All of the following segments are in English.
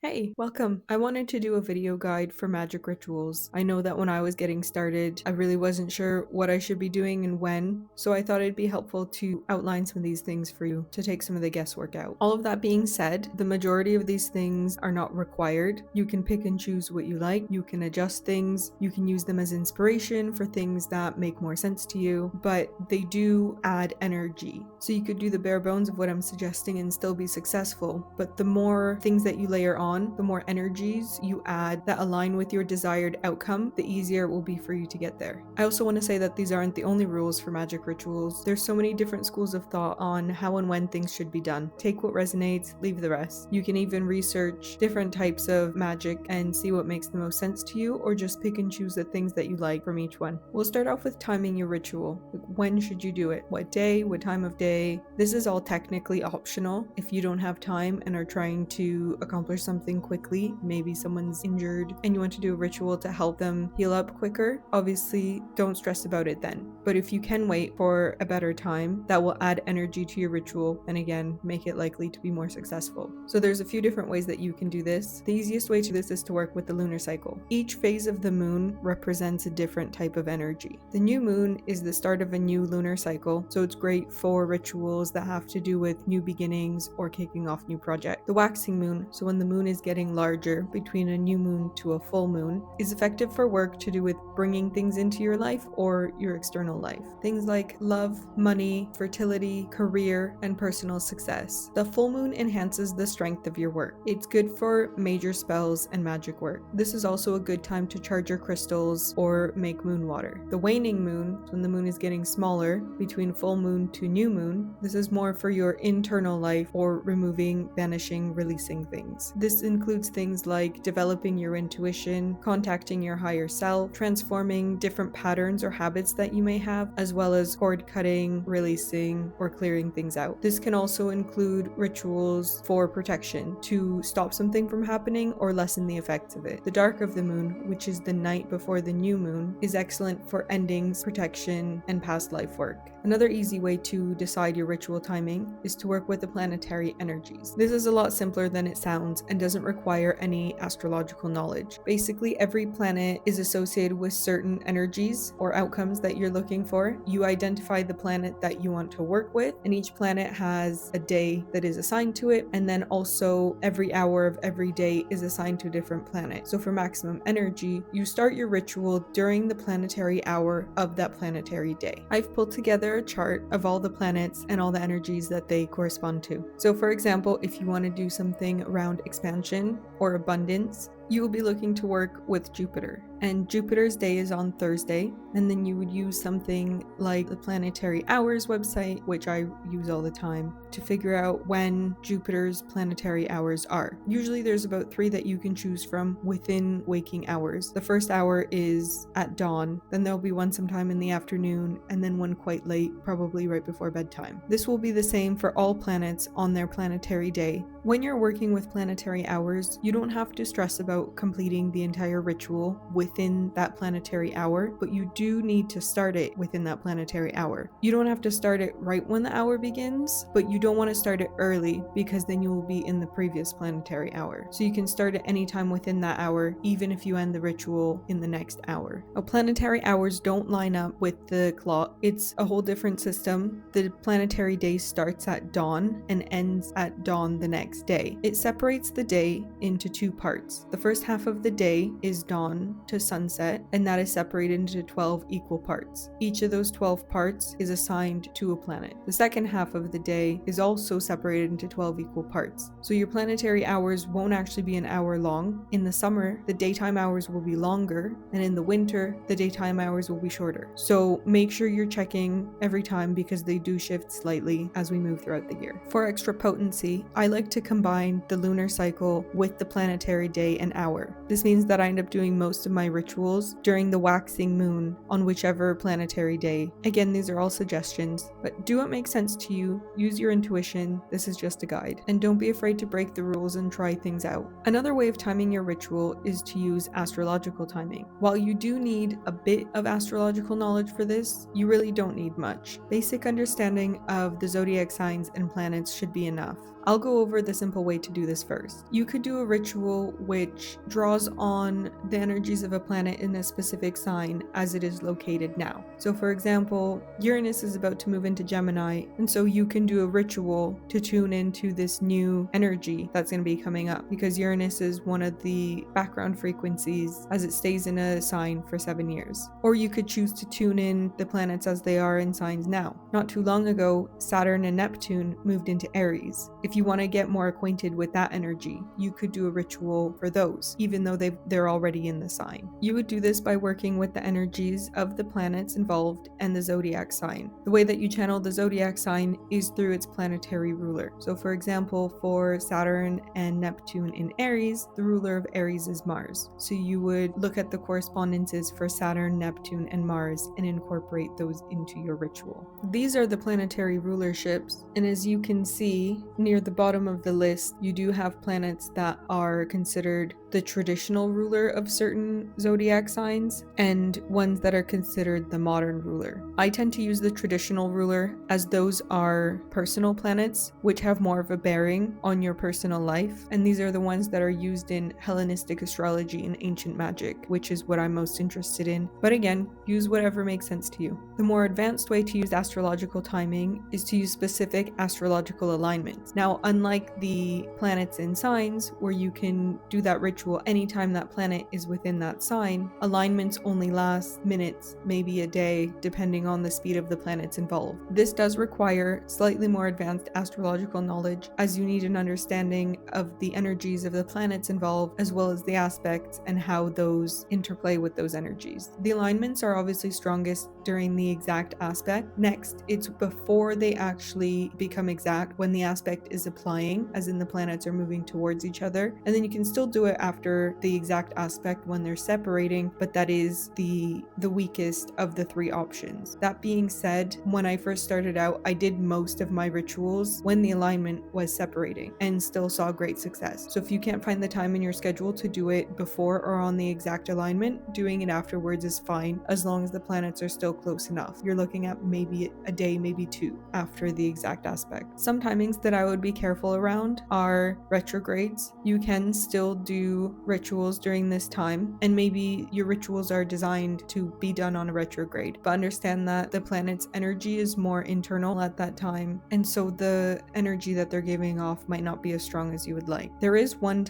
Hey, welcome. I wanted to do a video guide for magic rituals. I know that when I was getting started, I really wasn't sure what I should be doing and when, so I thought it'd be helpful to outline some of these things for you to take some of the guesswork out. All of that being said, the majority of these things are not required. You can pick and choose what you like, you can adjust things, you can use them as inspiration for things that make more sense to you, but they do add energy. So you could do the bare bones of what I'm suggesting and still be successful, but the more things that you layer on, the more energies you add that align with your desired outcome, the easier it will be for you to get there. I also want to say that these aren't the only rules for magic rituals. There's so many different schools of thought on how and when things should be done. Take what resonates, leave the rest. You can even research different types of magic and see what makes the most sense to you, or just pick and choose the things that you like from each one. We'll start off with timing your ritual. When should you do it? What day? What time of day? This is all technically optional. If you don't have time and are trying to accomplish something quickly, maybe someone's injured and you want to do a ritual to help them heal up quicker, obviously don't stress about it then. But if you can wait for a better time, that will add energy to your ritual and again make it likely to be more successful. So there's a few different ways that you can do this. The easiest way to do this is to work with the lunar cycle. Each phase of the moon represents a different type of energy. The new moon is the start of a new lunar cycle, so it's great for rituals that have to do with new beginnings or kicking off new projects. The waxing moon, so when the moon is getting larger between a new moon to a full moon, is effective for work to do with bringing things into your life or your external life. Things like love, money, fertility, career, and personal success. The full moon enhances the strength of your work. It's good for major spells and magic work. This is also a good time to charge your crystals or make moon water. The waning moon, when the moon is getting smaller between full moon to new moon, this is more for your internal life or removing, banishing, releasing things. This includes things like developing your intuition, contacting your higher self, transforming different patterns or habits that you may have, as well as cord cutting, releasing, or clearing things out. This can also include rituals for protection to stop something from happening or lessen the effects of it. The dark of the moon, which is the night before the new moon, is excellent for endings, protection, and past life work. Another easy way to decide your ritual timing is to work with the planetary energies. This is a lot simpler than it sounds and doesn't require any astrological knowledge. Basically, every planet is associated with certain energies or outcomes that you're looking for. You identify the planet that you want to work with, and each planet has a day that is assigned to it, and then also every hour of every day is assigned to a different planet. So for maximum energy, you start your ritual during the planetary hour of that planetary day. I've pulled together a chart of all the planets and all the energies that they correspond to. So for example, if you want to do something around expansion or abundance, you will be looking to work with Jupiter. And Jupiter's day is on Thursday, and then you would use something like the Planetary Hours website, which I use all the time, to figure out when Jupiter's planetary hours are. Usually there's about 3 that you can choose from within waking hours. The first hour is at dawn, then there'll be one sometime in the afternoon, and then one quite late, probably right before bedtime. This will be the same for all planets on their planetary day. When you're working with planetary hours, you don't have to stress about completing the entire ritual within that planetary hour, but you do need to start it within that planetary hour. You don't have to start it right when the hour begins, but you don't want to start it early because then you will be in the previous planetary hour. So you can start it anytime within that hour, even if you end the ritual in the next hour. Now, planetary hours don't line up with the clock. It's a whole different system. The planetary day starts at dawn and ends at dawn the next day. It separates the day into 2 parts. The first half of the day is dawn to sunset, and that is separated into 12 equal parts. Each of those 12 parts is assigned to a planet. The second half of the day is also separated into 12 equal parts. So your planetary hours won't actually be an hour long. In the summer, the daytime hours will be longer, and in the winter, the daytime hours will be shorter. So make sure you're checking every time because they do shift slightly as we move throughout the year. For extra potency, I like to combine the lunar cycle with the planetary day and hour. This means that I end up doing most of my rituals during the waxing moon on whichever planetary day. Again, these are all suggestions, but do what makes sense to you. Use your intuition. This is just a guide. And don't be afraid to break the rules and try things out. Another way of timing your ritual is to use astrological timing. While you do need a bit of astrological knowledge for this, you really don't need much. Basic understanding of the zodiac signs and planets should be enough. I'll go over the simple way to do this first. You could do a ritual which draws on the energies of a planet in a specific sign as it is located now. So for example, Uranus is about to move into Gemini, and so you can do a ritual to tune into this new energy that's going to be coming up, because Uranus is one of the background frequencies as it stays in a sign for 7 years. Or you could choose to tune in the planets as they are in signs now. Not too long ago, Saturn and Neptune moved into Aries. If you want to get more acquainted with that energy, you could do a ritual for those, even though they're already in the sign. You would do this by working with the energies of the planets involved and the zodiac sign. The way that you channel the zodiac sign is through its planetary ruler. So for example, for Saturn and Neptune in Aries, the ruler of Aries is Mars. So you would look at the correspondences for Saturn, Neptune, and Mars and incorporate those into your ritual. These are the planetary rulerships, and as you can see near the bottom of the list, you do have planets that are considered the traditional ruler of certain zodiac signs and ones that are considered the modern ruler. I tend to use the traditional ruler as those are personal planets which have more of a bearing on your personal life, and these are the ones that are used in Hellenistic astrology and ancient magic, which is what I'm most interested in. But again, use whatever makes sense to you. The more advanced way to use astrological timing is to use specific astrological alignments. Now, unlike the planets in signs where you can do that ritual anytime that planet is within that sign, alignments only last minutes, maybe a day, depending on the speed of the planets involved. This does require slightly more advanced astrological knowledge, as you need an understanding of the energies of the planets involved, as well as the aspects and how those interplay with those energies. The alignments are obviously strongest during the exact aspect. Next, it's before they actually become exact, when the aspect is applying, as in the planets are moving towards each other, and then you can still do it after the exact aspect when they're separating, but that is the weakest of the three options. That being said, when I first started out, I did most of my rituals when the alignment was separating and still saw great success. So if you can't find the time in your schedule to do it before or on the exact alignment, doing it afterwards is fine, as long as the planets are still close enough. You're looking at maybe a day, maybe two after the exact aspect. Some timings that I would be careful around are retrogrades. You can still do rituals during this time, and maybe your rituals are designed to be done on a retrograde, but understand that the planet's energy is more internal at that time, and so the energy that they're giving off might not be as strong as you would like. There is one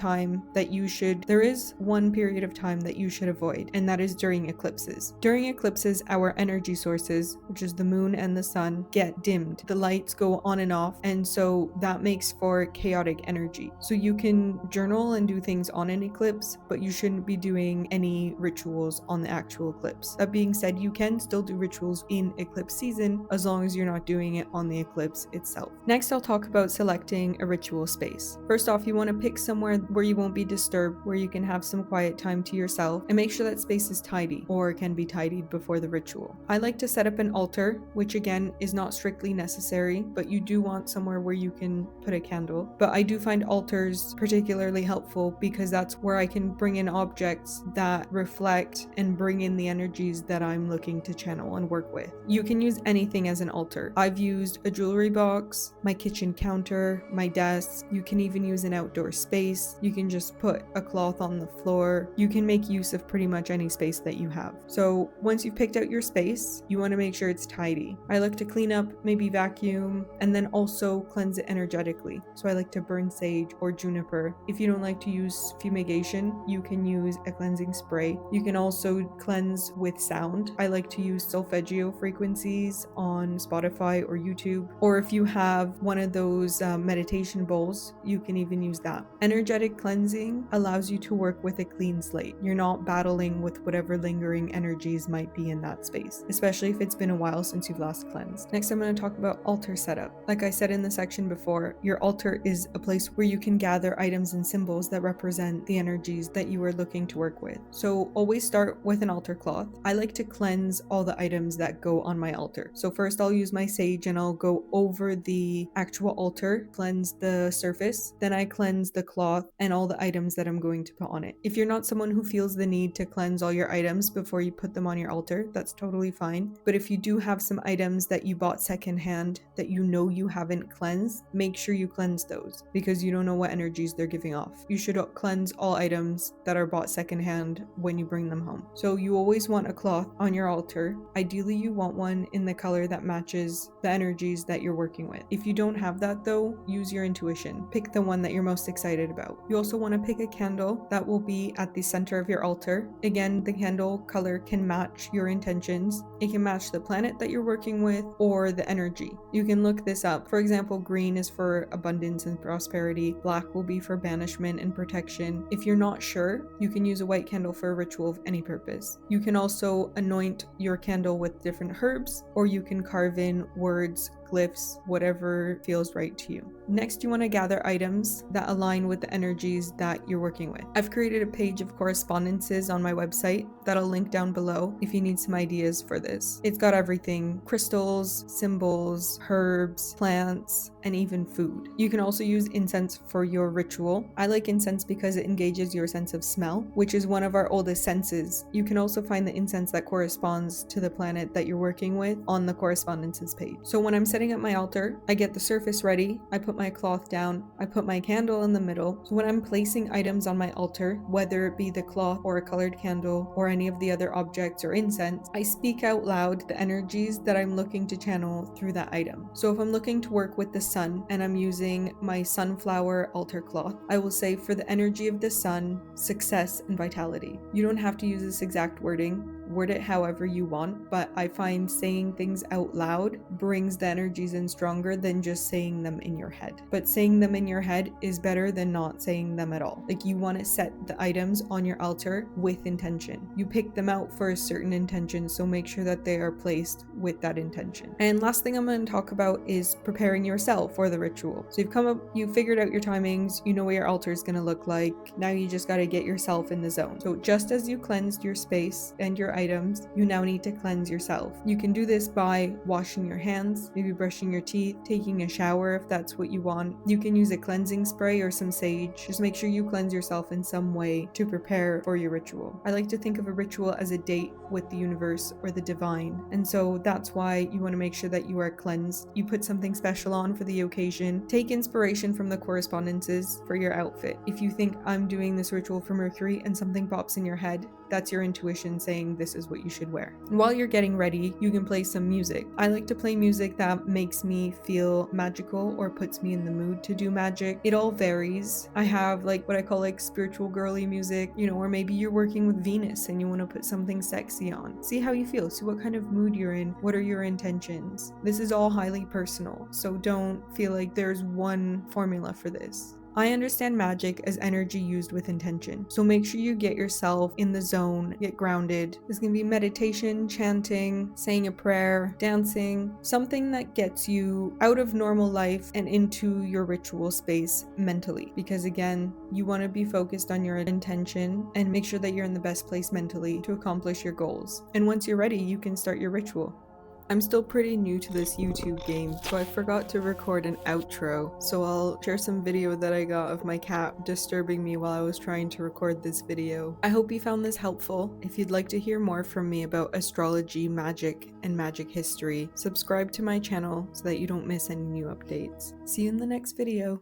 period of time that you should avoid, and that is during eclipses. During eclipses, our energy sources, which is the moon and the sun, get dimmed. The lights go on and off, and so that makes for chaotic energy. So you can journal and do things on an eclipse, but you shouldn't be doing any rituals on the actual eclipse. That being said, you can still do rituals in eclipse season as long as you're not doing it on the eclipse itself. Next, I'll talk about selecting a ritual space. First off, you want to pick somewhere where you won't be disturbed, where you can have some quiet time to yourself, and make sure that space is tidy or can be tidied before the ritual. I like to set up an altar, which again is not strictly necessary, but you do want somewhere where you can put a candle. But I do find altars particularly helpful because that's where I can bring in objects that reflect and bring in the energies that I'm looking to channel and work with. You can use anything as an altar. I've used a jewelry box, my kitchen counter, my desk. You can even use an outdoor space. You can just put a cloth on the floor. You can make use of pretty much any space that you have. So once you've picked out your space, you want to make sure it's tidy. I like to clean up, maybe vacuum, and then also cleanse it energetically. So I like to burn sage or juniper. If you don't like to use fumigation, you can use a cleansing spray. You can also cleanse with sound. I like to use solfeggio frequencies on Spotify or YouTube, or if you have one of those meditation bowls, you can even use that. Energetic cleansing allows you to work with a clean slate. You're not battling with whatever lingering energies might be in that space, especially if it's been a while since you've last cleansed. Next, I'm going to talk about altar setup. Like I said in the section before, your altar is a place where you can gather items and symbols that represent the energies that you are looking to work with. So always start with an altar cloth. I like to cleanse all the items that go on my altar. So first I'll use my sage and I'll go over the actual altar, cleanse the surface, then I cleanse the cloth and all the items that I'm going to put on it. If you're not someone who feels the need to cleanse all your items before you put them on your altar, that's totally fine. But if you do have some items that you bought secondhand that you know you haven't cleansed, make sure sure you cleanse those because you don't know what energies they're giving off. You should cleanse all items that are bought secondhand when you bring them home. So you always want a cloth on your altar. Ideally, you want one in the color that matches the energies that you're working with. If you don't have that though, use your intuition. Pick the one that you're most excited about. You also want to pick a candle that will be at the center of your altar. Again, the candle color can match your intentions. It can match the planet that you're working with or the energy. You can look this up. For example, green is for abundance and prosperity. Black will be for banishment and protection. If you're not sure, you can use a white candle for a ritual of any purpose. You can also anoint your candle with different herbs, or you can carve in words, glyphs, whatever feels right to you. Next, you want to gather items that align with the energies that you're working with. I've created a page of correspondences on my website that I'll link down below if you need some ideas for this. It's got everything: crystals, symbols, herbs, plants, and even food. You can also use incense for your ritual. I like incense because it engages your sense of smell, which is one of our oldest senses. You can also find the incense that corresponds to the planet that you're working with on the correspondences page. So when I'm setting up my altar, I get the surface ready, I put my cloth down, I put my candle in the middle. So when I'm placing items on my altar, whether it be the cloth or a colored candle or any of the other objects or incense, I speak out loud the energies that I'm looking to channel through that item. So if I'm looking to work with the sun and I'm using my sunflower altar cloth, I will say, for the energy of the sun, success and vitality. You don't have to use this exact wording. Word it however you want, but I find saying things out loud brings the energies in stronger than just saying them in your head. But saying them in your head is better than not saying them at all. Like, you want to set the items on your altar with intention. You pick them out for a certain intention, so make sure that they are placed with that intention. And last thing I'm going to talk about is preparing yourself for the ritual. So you figured out your timings, you know what your altar is going to look like. Now you just got to get yourself in the zone. So just as you cleansed your space and your items, you now need to cleanse yourself. You can do this by washing your hands, maybe brushing your teeth, taking a shower if that's what you want. You can use a cleansing spray or some sage. Just make sure you cleanse yourself in some way to prepare for your ritual. I like to think of a ritual as a date with the universe or the divine, and so that's why you want to make sure that you are cleansed. You put something special on for the occasion. Take inspiration from the correspondences for your outfit. If you think, I'm doing this ritual for Mercury, and something pops in your head, that's your intuition saying this is what you should wear. And while you're getting ready, you can play some music. I like to play music that makes me feel magical or puts me in the mood to do magic. It all varies. I have like what I call like spiritual girly music, or maybe you're working with Venus and you want to put something sexy on. See how you feel. See what kind of mood you're in. What are your intentions? This is all highly personal, so don't feel like there's one formula for this. I understand magic as energy used with intention, so make sure you get yourself in the zone, get grounded. This can be meditation, chanting, saying a prayer, dancing, something that gets you out of normal life and into your ritual space mentally. Because again, you want to be focused on your intention and make sure that you're in the best place mentally to accomplish your goals. And once you're ready, you can start your ritual. I'm still pretty new to this YouTube game, so I forgot to record an outro, so I'll share some video that I got of my cat disturbing me while I was trying to record this video. I hope you found this helpful. If you'd like to hear more from me about astrology, magic, and magic history, subscribe to my channel so that you don't miss any new updates. See you in the next video!